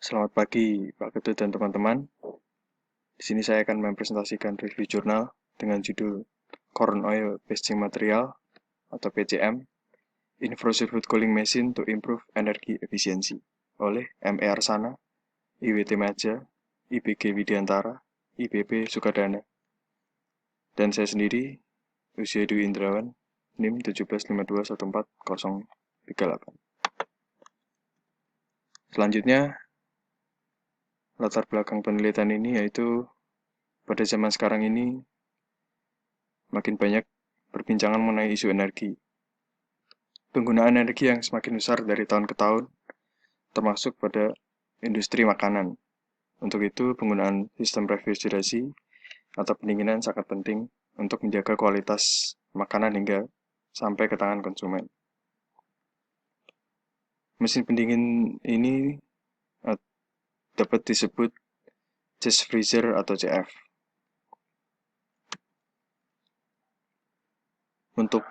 Selamat pagi, Pak Ketut dan teman-teman. Di sini saya akan mempresentasikan review jurnal dengan judul Corn Oil Packaging Material atau PCM, Infrared Food Cooling Machine to Improve Energy Efficiency oleh M.E. Arsana, IWT Maja, IPG Widiantara, IPB Sukadana. Dan saya sendiri, Usia Dwi Indrawan, NIM 175214038. Selanjutnya, latar belakang penelitian ini yaitu pada zaman sekarang ini makin banyak perbincangan mengenai isu energi. Penggunaan energi yang semakin besar dari tahun ke tahun, termasuk pada industri makanan. Untuk itu, penggunaan sistem refrigerasi atau pendinginan sangat penting untuk menjaga kualitas makanan hingga sampai ke tangan konsumen. Mesin pendingin ini dapat disebut chest freezer atau CF. Untuk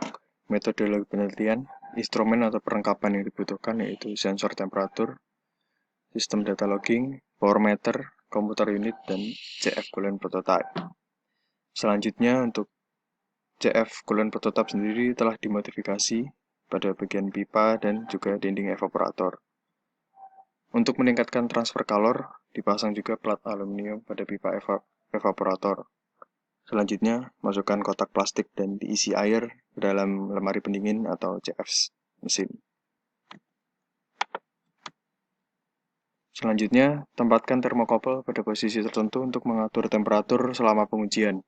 metodologi penelitian, instrumen atau perlengkapan yang dibutuhkan yaitu sensor temperatur, sistem data logging, power meter, komputer unit, dan CF coolant prototype. Selanjutnya untuk CF coolant prototype sendiri telah dimodifikasi pada bagian pipa dan juga dinding evaporator. Untuk meningkatkan transfer kalor, dipasang juga plat aluminium pada pipa evaporator. Selanjutnya, masukkan kotak plastik dan diisi air ke dalam lemari pendingin atau CF mesin. Selanjutnya, tempatkan termokopel pada posisi tertentu untuk mengatur temperatur selama pengujian.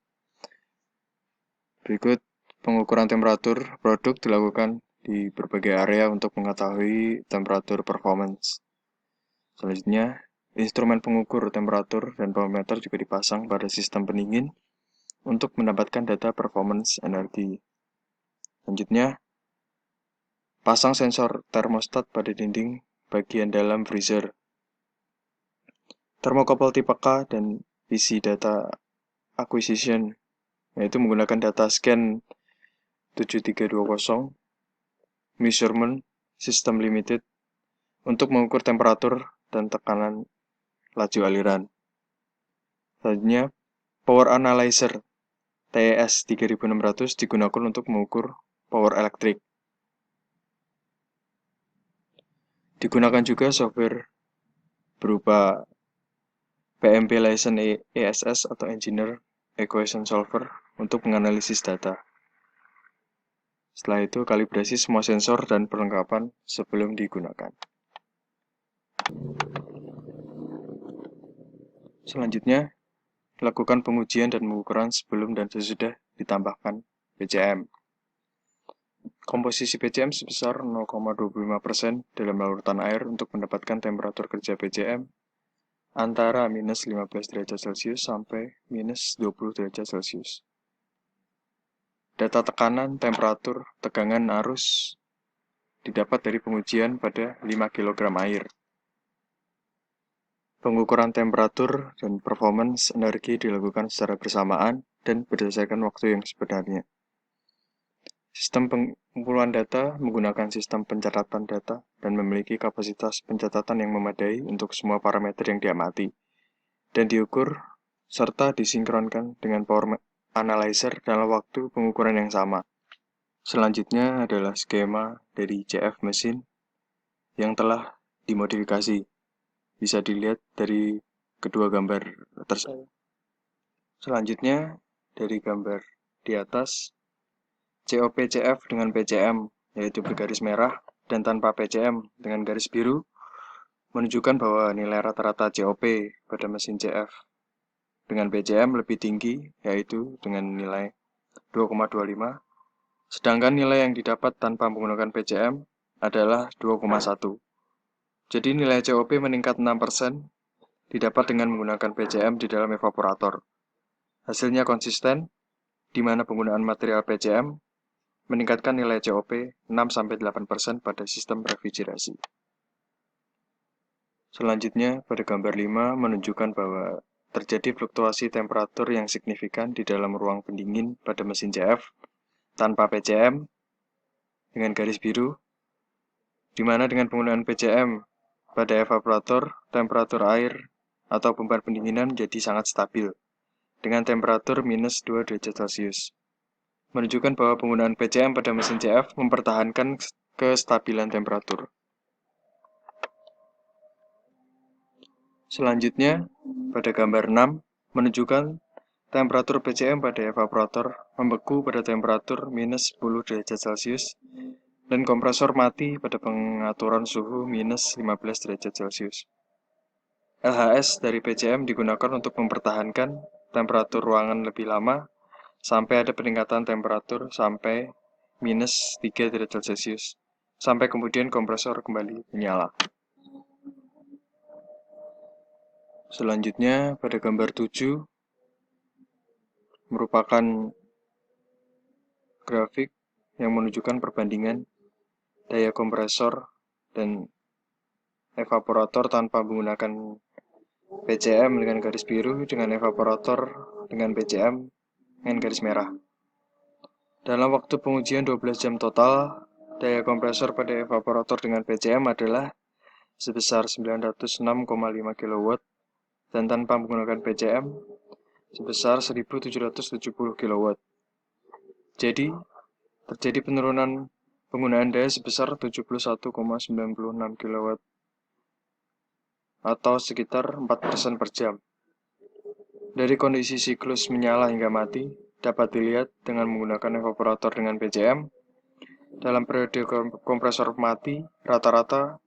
Berikut pengukuran temperatur produk dilakukan di berbagai area untuk mengetahui temperatur performance. Selanjutnya, instrumen pengukur temperatur dan barometer juga dipasang pada sistem pendingin untuk mendapatkan data performance energi. Selanjutnya, pasang sensor termostat pada dinding bagian dalam freezer. Termokopel tipe K dan isi data acquisition, yaitu menggunakan data scan 7320 measurement system limited untuk mengukur temperatur dan tekanan laju aliran. Selanjutnya, power analyzer TES 3600 digunakan untuk mengukur power elektrik. Digunakan juga software berupa PMP License ESS atau Engineer Equation Solver untuk menganalisis data. Setelah itu, kalibrasi semua sensor dan perlengkapan sebelum digunakan. Selanjutnya, lakukan pengujian dan pengukuran sebelum dan sesudah ditambahkan PCM. Komposisi PCM sebesar 0,25% dalam larutan air untuk mendapatkan temperatur kerja PCM antara minus 15 derajat Celcius sampai minus 20 derajat Celcius. Data tekanan, temperatur, tegangan arus didapat dari pengujian pada 5 kg air. Pengukuran temperatur dan performance energi dilakukan secara bersamaan dan berdasarkan waktu yang sebenarnya. Sistem pengumpulan data menggunakan sistem pencatatan data dan memiliki kapasitas pencatatan yang memadai untuk semua parameter yang diamati dan diukur serta disinkronkan dengan power analyzer dalam waktu pengukuran yang sama. Selanjutnya adalah skema dari CF mesin yang telah dimodifikasi. Bisa dilihat dari kedua gambar tersebut. Selanjutnya, dari gambar di atas, COP CF dengan PCM, yaitu bergaris merah, dan tanpa PCM dengan garis biru, menunjukkan bahwa nilai rata-rata COP pada mesin CF dengan PCM lebih tinggi, yaitu dengan nilai 2,25, sedangkan nilai yang didapat tanpa menggunakan PCM adalah 2,1. Jadi nilai COP meningkat 6% didapat dengan menggunakan PCM di dalam evaporator. Hasilnya konsisten, di mana penggunaan material PCM meningkatkan nilai COP 6-8% pada sistem refrigerasi. Selanjutnya, pada gambar 5 menunjukkan bahwa terjadi fluktuasi temperatur yang signifikan di dalam ruang pendingin pada mesin CF tanpa PCM dengan garis biru, di mana dengan penggunaan PCM pada evaporator, temperatur air atau bumpan pendinginan menjadi sangat stabil, dengan temperatur minus 2 derajat Celcius. Menunjukkan bahwa penggunaan PCM pada mesin CF mempertahankan kestabilan temperatur. Selanjutnya, pada gambar 6, menunjukkan temperatur PCM pada evaporator membeku pada temperatur minus 10 derajat Celcius dan kompresor mati pada pengaturan suhu minus 15 derajat Celcius. LHS dari PCM digunakan untuk mempertahankan temperatur ruangan lebih lama sampai ada peningkatan temperatur sampai minus 3 derajat Celcius, sampai kemudian kompresor kembali menyala. Selanjutnya, pada gambar 7, merupakan grafik yang menunjukkan perbandingan daya kompresor dan evaporator tanpa menggunakan PCM dengan garis biru dengan evaporator dengan PCM dengan garis merah. Dalam waktu pengujian 12 jam total, daya kompresor pada evaporator dengan PCM adalah sebesar 906,5 kW dan tanpa menggunakan PCM sebesar 1770 kW. Jadi, terjadi penurunan penggunaan daya sebesar 71,96 kW atau sekitar 4% per jam. Dari kondisi siklus menyala hingga mati, dapat dilihat dengan menggunakan evaporator dengan PCM, dalam periode kompresor mati, rata-rata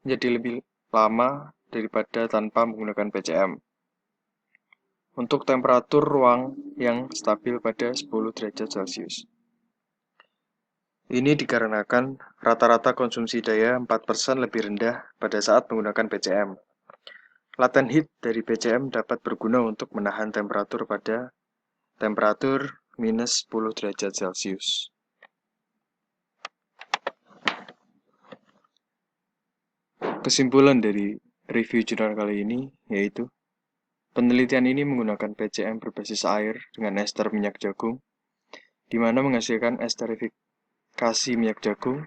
menjadi lebih lama daripada tanpa menggunakan PCM. Untuk temperatur ruang yang stabil pada 10 derajat Celcius. Ini dikarenakan rata-rata konsumsi daya 4% lebih rendah pada saat menggunakan PCM. Latent heat dari PCM dapat berguna untuk menahan temperatur pada temperatur minus 10 derajat Celcius. Kesimpulan dari review jurnal kali ini yaitu penelitian ini menggunakan PCM berbasis air dengan ester minyak jagung, di mana menghasilkan esterifikasi minyak jagung.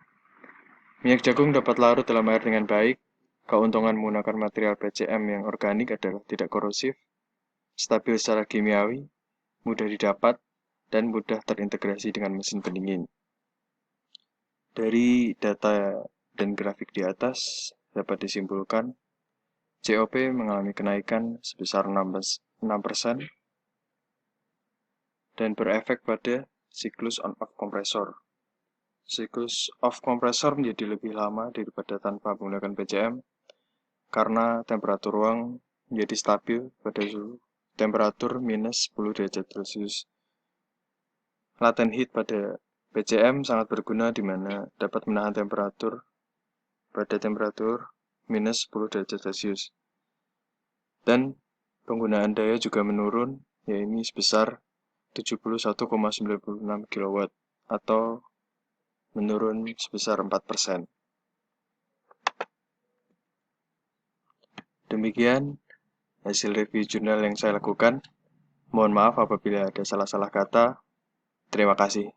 Minyak jagung dapat larut dalam air dengan baik. Keuntungan menggunakan material PCM yang organik adalah tidak korosif, stabil secara kimiawi, mudah didapat, dan mudah terintegrasi dengan mesin pendingin. Dari data dan grafik di atas, dapat disimpulkan COP mengalami kenaikan sebesar 6% dan berefek pada siklus on-off kompresor. Siklus off kompresor menjadi lebih lama daripada tanpa menggunakan PCM karena temperatur ruang menjadi stabil pada suhu temperatur minus 10 derajat Celcius. Latent heat pada PCM sangat berguna di mana dapat menahan temperatur pada temperatur minus 10 derajat Celcius. Dan penggunaan daya juga menurun, yaitu sebesar 71,96 kW atau menurun sebesar 4%. Demikian hasil review jurnal yang saya lakukan. Mohon maaf apabila ada salah-salah kata. Terima kasih.